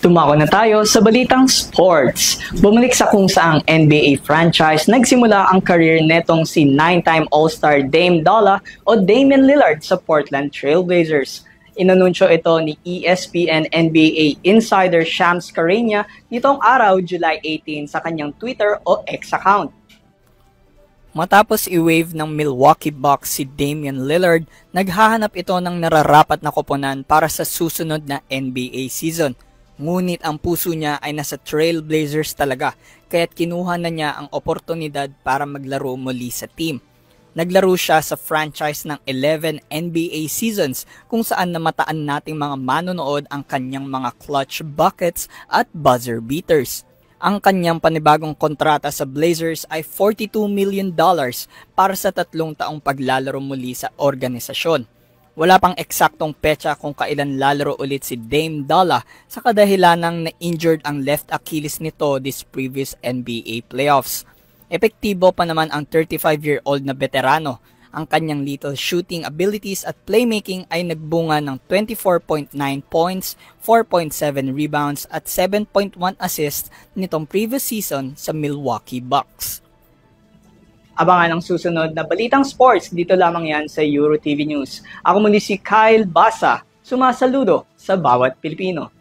Tumako na tayo sa balitang sports. Bumalik sa kung saang NBA franchise nagsimula ang career netong si 9-time All-Star Dame Dolla o Damian Lillard sa Portland Trail Blazers. Inanunsyo ito ni ESPN NBA insider Shams Charania nitong araw July 18 sa kanyang Twitter o X account. Matapos i-wave ng Milwaukee Bucks si Damian Lillard, naghahanap ito ng nararapat na koponan para sa susunod na NBA season. Ngunit ang puso niya ay nasa Trail Blazers talaga, kaya't kinuha na niya ang oportunidad para maglaro muli sa team. Naglaro siya sa franchise ng 11 NBA seasons kung saan namataan nating mga manonood ang kanyang mga clutch buckets at buzzer beaters. Ang kanyang panibagong kontrata sa Blazers ay $42 million para sa 3 taong paglalaro muli sa organisasyon. Wala pang eksaktong petsa kung kailan lalaro ulit si Dame Dolla sa kadahilanang na-injured ang left Achilles nito this previous NBA playoffs. Epektibo pa naman ang 35-year-old na veterano. Ang kanyang lethal shooting abilities at playmaking ay nagbunga ng 24.9 points, 4.7 rebounds at 7.1 assists nitong previous season sa Milwaukee Bucks. Abangan ang susunod na balitang sports dito lamang yan sa EuroTV News. Ako muli si Kyle Basa, sumasaludo sa bawat Pilipino.